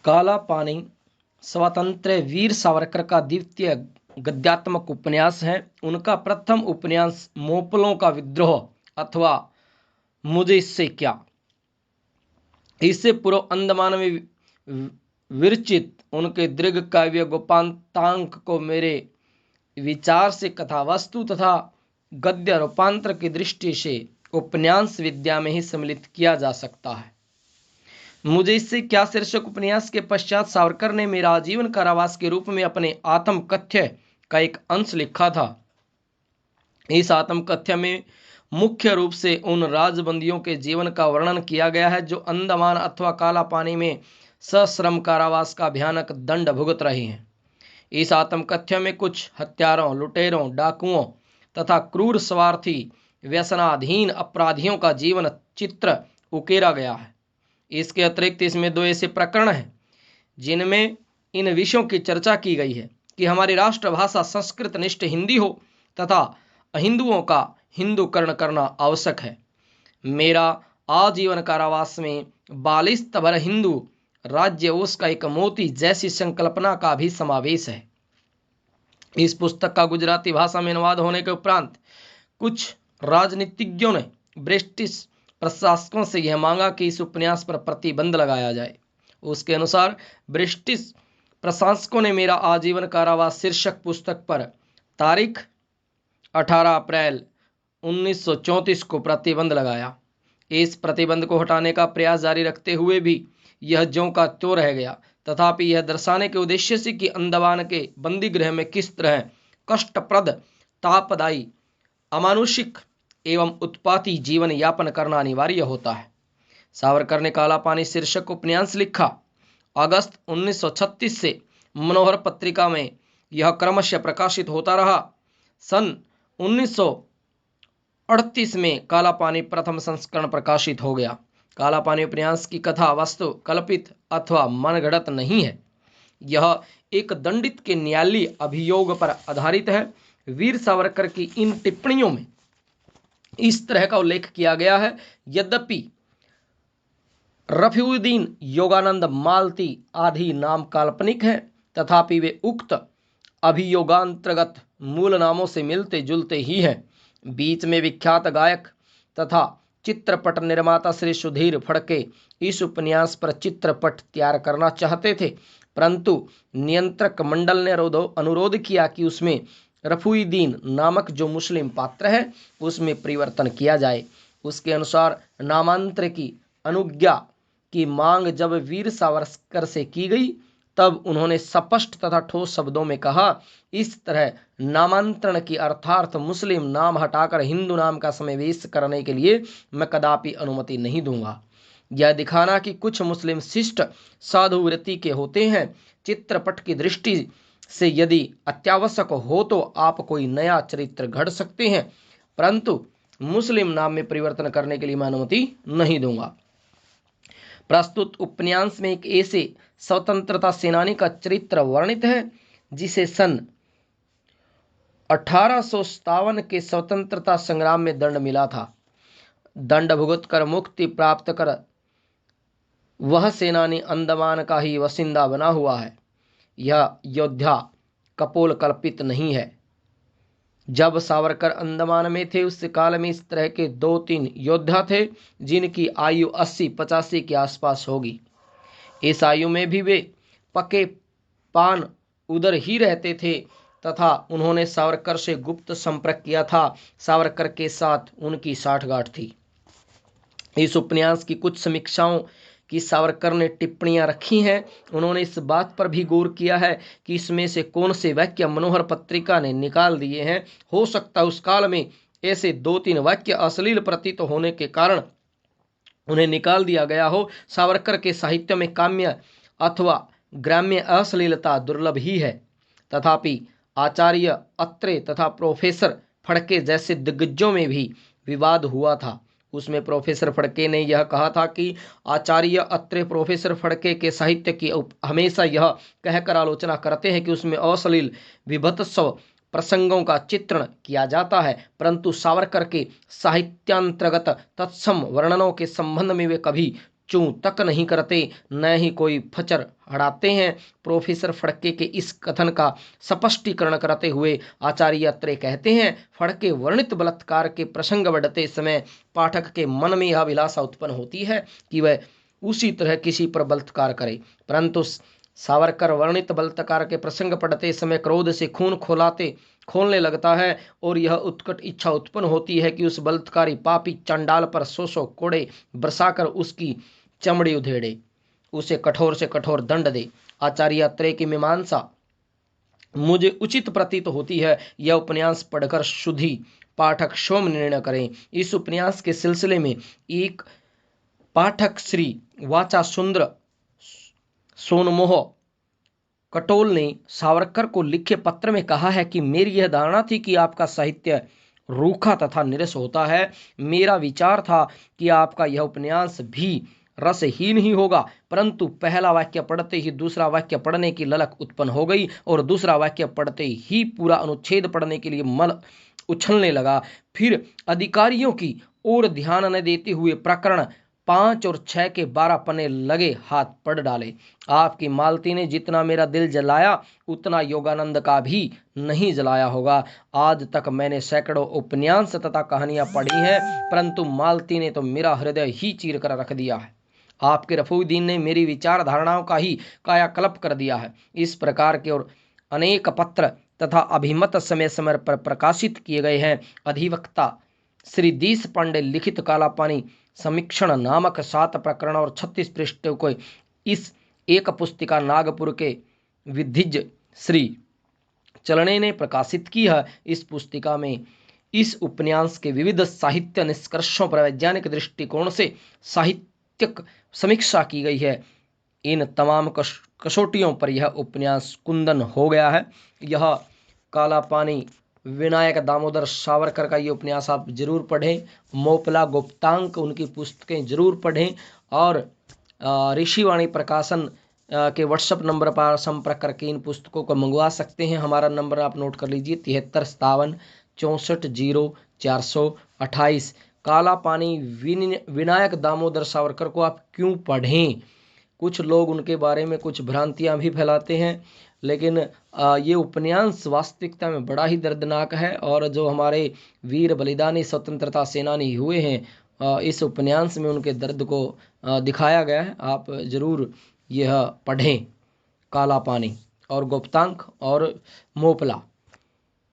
काला पानी स्वतंत्र वीर सावरकर का द्वितीय गद्यात्मक उपन्यास है। उनका प्रथम उपन्यास मोपलों का विद्रोह अथवा मुझे इससे क्या, इससे पूर्व अंडमान में विरचित उनके दीर्घ काव्य गोपांतांक को मेरे विचार से कथा वस्तु तथा गद्य रूपांतर की दृष्टि से उपन्यास विद्या में ही सम्मिलित किया जा सकता है। मुझे इससे क्या शीर्षक उपन्यास के पश्चात सावरकर ने मेरा आजीवन कारावास के रूप में अपने आत्मकथ्य का एक अंश लिखा था। इस आत्मकथ्य में मुख्य रूप से उन राजबंदियों के जीवन का वर्णन किया गया है जो अंडमान अथवा काला पानी में सश्रम कारावास का भयानक दंड भुगत रहे हैं। इस आत्मकथ्य में कुछ हत्यारों, लुटेरों, डाकुओं तथा क्रूर स्वार्थी व्यसनाधीन अपराधियों का जीवन चित्र उकेरा गया है। इसके अतिरिक्त इसमें 2 ऐसे प्रकरण हैं जिनमें इन विषयों की चर्चा की गई है कि हमारी राष्ट्रभाषा संस्कृत निष्ठ हिंदी हो तथा अहिंदुओं का हिंदूकरण करना आवश्यक है। मेरा आजीवन कारावास में बालिस्त भर हिंदू राज्य उसका एक मोती जैसी संकल्पना का भी समावेश है। इस पुस्तक का गुजराती भाषा में अनुवाद होने के उपरांत कुछ राजनीतिज्ञों ने ब्रिटिश प्रशासकों से यह मांगा कि इस उपन्यास पर प्रतिबंध लगाया जाए। उसके अनुसार ब्रिटिश प्रशासकों ने मेरा आजीवन कारावास शीर्षक पुस्तक पर तारीख 18 अप्रैल 1934 को प्रतिबंध लगाया। इस प्रतिबंध को हटाने का प्रयास जारी रखते हुए भी यह ज्यों का त्यों रह गया। तथापि यह दर्शाने के उद्देश्य से कि अंडमान के बंदी गृह में किस तरह कष्टप्रद, तापदायी, अमानुषिक एवं उत्पाती जीवन यापन करना अनिवार्य होता है। सावरकर ने काला पानी शीर्षक उपन्यास लिखा। अगस्त 1936 से मनोहर पत्रिका में यह क्रमशः प्रकाशित होता रहा। सन 1938 में काला पानी प्रथम संस्करण प्रकाशित हो गया। काला पानी उपन्यास की कथा वस्तु कल्पित अथवा मनगढ़ंत नहीं है। यह एक दंडित के न्यायालयीय अभियोग पर आधारित है। वीर सावरकर की इन टिप्पणियों में इस तरह का उल्लेख किया गया है, यद्यपि रफीउद्दीन योगानंद मालती आदि नाम काल्पनिक है, तथापि वे उक्त अभियोगांतर्गत मूल नामों से मिलते जुलते ही हैं। बीच में विख्यात गायक तथा चित्रपट निर्माता श्री सुधीर फड़के इस उपन्यास पर चित्रपट तैयार करना चाहते थे, परंतु नियंत्रक मंडल ने अनुरोध किया कि उसमें रफीउद्दीन नामक जो मुस्लिम पात्र है उसमें परिवर्तन किया जाए। उसके अनुसार नामांतर की अनुज्ञा की मांग जब वीर सावरकर से की गई तब उन्होंने स्पष्ट तथा ठोस शब्दों में कहा, इस तरह नामांतरण की अर्थात मुस्लिम नाम हटाकर हिंदू नाम का समावेश करने के लिए मैं कदापि अनुमति नहीं दूंगा। यह दिखाना कि कुछ मुस्लिम शिष्ट साधु वृत्ति के होते हैं। चित्रपट की दृष्टि से यदि अत्यावश्यक हो तो आप कोई नया चरित्र गढ़ सकते हैं, परंतु मुस्लिम नाम में परिवर्तन करने के लिए मैं अनुमति नहीं दूंगा। प्रस्तुत उपन्यास में एक ऐसे स्वतंत्रता सेनानी का चरित्र वर्णित है जिसे सन 1857 के स्वतंत्रता संग्राम में दंड मिला था। दंड भुगत कर मुक्ति प्राप्त कर वह सेनानी अंडमान का ही वसिंदा बना हुआ है। यह योद्धा कपोल कल्पित नहीं है। जब सावरकर अंडमान में थे उस काल में इस तरह के 2-3 योद्धा थे जिनकी आयु 80-85 के आसपास होगी। इस आयु में भी वे पके पान उधर ही रहते थे तथा उन्होंने सावरकर से गुप्त संपर्क किया था। सावरकर के साथ उनकी साठगांठ थी। इस उपन्यास की कुछ समीक्षाओं कि सावरकर ने टिप्पणियां रखी हैं। उन्होंने इस बात पर भी गौर किया है कि इसमें से कौन से वाक्य मनोहर पत्रिका ने निकाल दिए हैं। हो सकता है उस काल में ऐसे 2-3 वाक्य अश्लील प्रतीत होने के कारण उन्हें निकाल दिया गया हो। सावरकर के साहित्य में काम्य अथवा ग्राम्य अश्लीलता दुर्लभ ही है। तथापि आचार्य अत्रे तथा प्रोफेसर फड़के जैसे दिग्गजों में भी विवाद हुआ था। उसमें प्रोफेसर फड़के ने यह कहा था कि आचार्य अत्रे प्रोफेसर फड़के के साहित्य की हमेशा यह कहकर आलोचना करते हैं कि उसमें अश्लील विभत्सव प्रसंगों का चित्रण किया जाता है, परंतु सावरकर के साहित्यांतर्गत तत्सम वर्णनों के संबंध में वे कभी चूं तक नहीं करते, न ही कोई फचर हड़ाते हैं। प्रोफेसर फड़के के इस कथन का स्पष्टीकरण करते हुए आचार्य अत्रे कहते हैं, फड़के वर्णित बलात्कार के प्रसंग बढ़ते समय पाठक के मन में यह अभिलाषा उत्पन्न होती है कि वह उसी तरह किसी पर बलात्कार करे, परंतु सावरकर वर्णित बलात्कार के प्रसंग पढ़ते समय क्रोध से खून खोलने लगता है और यह उत्कट इच्छा उत्पन्न होती है कि उस बलात्कारी पापी चंडाल पर 100 कोड़े बरसाकर उसकी चमड़ी उधेड़े, उसे कठोर से कठोर दंड दे। आचार्य अत्रेय की मीमांसा मुझे उचित प्रतीत होती है। यह उपन्यास पढ़कर शुद्धि पाठक स्वयं निर्णय करें। इस उपन्यास के सिलसिले में एक पाठक श्री वाचा सुंदर सोनमोह कटोल ने सावरकर को लिखे पत्र में कहा है कि मेरी यह धारणा थी कि आपका साहित्य रूखा तथा निरस होता है। मेरा विचार था कि आपका यह उपन्यास भी रसहीन ही होगा, परंतु पहला वाक्य पढ़ते ही दूसरा वाक्य पढ़ने की ललक उत्पन्न हो गई और दूसरा वाक्य पढ़ते ही पूरा अनुच्छेद पढ़ने के लिए मन उछलने लगा। फिर अधिकारियों की ओर ध्यान न देते हुए प्रकरण 5 और 6 के 12 पन्ने लगे हाथ पढ़ डाले। आपकी मालती ने जितना मेरा दिल जलाया उतना योगानंद का भी नहीं जलाया होगा। आज तक मैंने सैकड़ों उपन्यास तथा कहानियां पढ़ी हैं, परंतु मालती ने तो मेरा हृदय ही चीर कर रख दिया है। आपके रफीउद्दीन ने मेरी विचार धारणाओं का ही कायाकल्प कर दिया है। इस प्रकार के और अनेक पत्र तथा अभिमत समय समय पर प्रकाशित किए गए हैं। अधिवक्ता श्री देश पांडे लिखित काला पानी समीक्षण नामक 7 प्रकरण और 36 पृष्ठों को इस एक पुस्तिका नागपुर के विधिज्ञ श्री चलने ने प्रकाशित की है। इस पुस्तिका में इस उपन्यास के विविध साहित्य निष्कर्षों पर वैज्ञानिक दृष्टिकोण से साहित्यिक समीक्षा की गई है। इन तमाम कसौटियों पर यह उपन्यास कुंदन हो गया है। यह काला पानी विनायक दामोदर सावरकर का ये उपन्यास आप जरूर पढ़ें। मोपला गुप्तांक उनकी पुस्तकें जरूर पढ़ें और ऋषिवाणी प्रकाशन के व्हाट्सएप नंबर पर संपर्क करके इन पुस्तकों को मंगवा सकते हैं। हमारा नंबर आप नोट कर लीजिए 73 57 64 428। काला पानी विनायक दामोदर सावरकर को आप क्यों पढ़ें? कुछ लोग उनके बारे में कुछ भ्रांतियां भी फैलाते हैं, लेकिन ये उपन्यास वास्तविकता में बड़ा ही दर्दनाक है और जो हमारे वीर बलिदानी स्वतंत्रता सेनानी हुए हैं इस उपन्यास में उनके दर्द को दिखाया गया है। आप जरूर यह पढ़ें, काला पानी और गुप्तांक और मोपला।